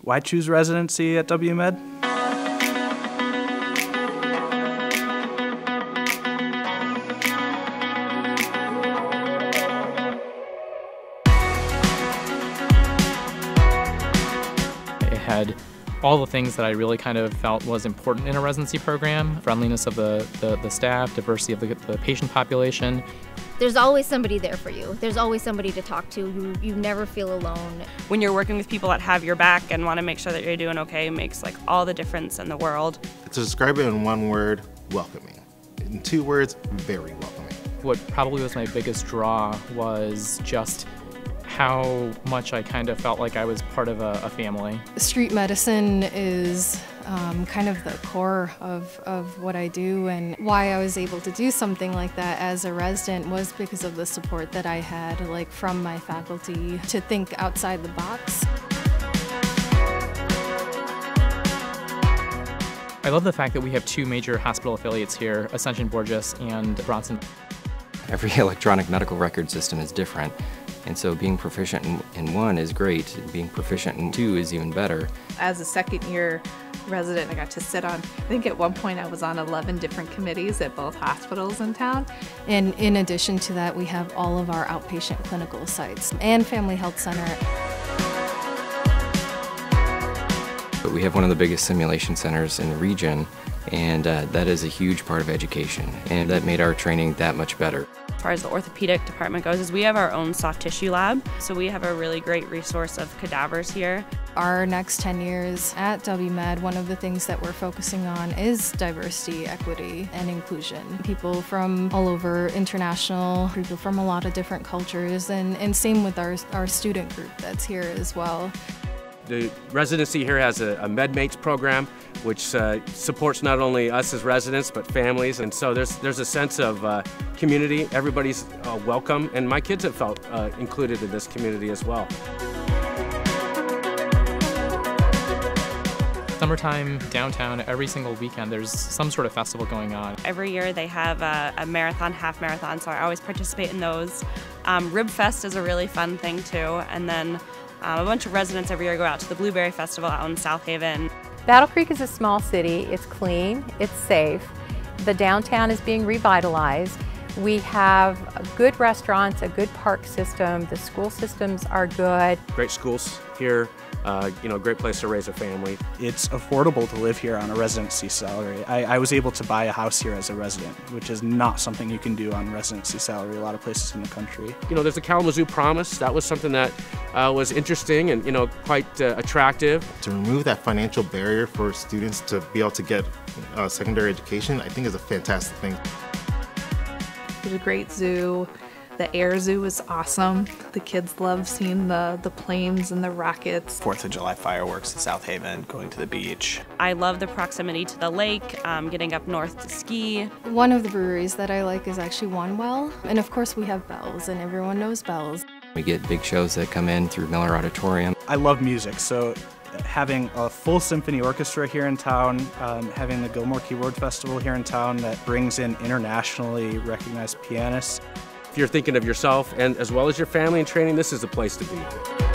Why choose residency at WMed? It had all the things that I really kind of felt was important in a residency program: friendliness of the staff, diversity of the patient population. There's always somebody there for you. There's always somebody to talk to. You never feel alone. When you're working with people that have your back and want to make sure that you're doing okay, makes like all the difference in the world. To describe it in one word, welcoming. In 2 words, very welcoming. What probably was my biggest draw was just how much I kind of felt like I was part of a family. Street medicine is kind of the core of what I do, and why I was able to do something like that as a resident was because of the support that I had, like from my faculty, to think outside the box. I love the fact that we have 2 major hospital affiliates here, Ascension Borges and Bronson. Every electronic medical record system is different, and so being proficient in one is great. Being proficient in 2 is even better. As a second-year resident, I got to sit on, I think at one point I was on 11 different committees at both hospitals in town. And in addition to that, we have all of our outpatient clinical sites and family health center. But we have one of the biggest simulation centers in the region, and that is a huge part of education, and that made our training that much better. As far as the orthopedic department goes, is we have our own soft tissue lab, so we have a really great resource of cadavers here. Our next 10 years at WMed, one of the things that we're focusing on is diversity, equity, and inclusion. People from all over, international, people from a lot of different cultures, and same with our student group that's here as well. The residency here has a MedMates program, which supports not only us as residents, but families. And so there's a sense of community. Everybody's welcome, and my kids have felt included in this community as well. Summertime, downtown, every single weekend there's some sort of festival going on. Every year they have a marathon, half marathon, so I always participate in those. Rib Fest is a really fun thing too, and then a bunch of residents every year go out to the Blueberry Festival out in South Haven. Battle Creek is a small city. It's clean, it's safe. The downtown is being revitalized. We have good restaurants, a good park system. The school systems are good. Great schools here, great place to raise a family. It's affordable to live here on a residency salary. I was able to buy a house here as a resident, which is not something you can do on residency salary a lot of places in the country. There's the Kalamazoo Promise. That was something that was interesting and quite attractive. To remove that financial barrier for students to be able to get secondary education, I think is a fantastic thing. There's a great zoo. The air zoo is awesome. The kids love seeing the planes and the rockets. 4th of July fireworks in South Haven, going to the beach. I love the proximity to the lake, getting up north to ski. One of the breweries that I like is actually One Well, and of course we have Bells, and everyone knows Bells. We get big shows that come in through Miller Auditorium. I love music, so having a full symphony orchestra here in town, having the Gilmore Keyboard Festival here in town that brings in internationally recognized pianists. If you're thinking of yourself and as well as your family and training, this is the place to be.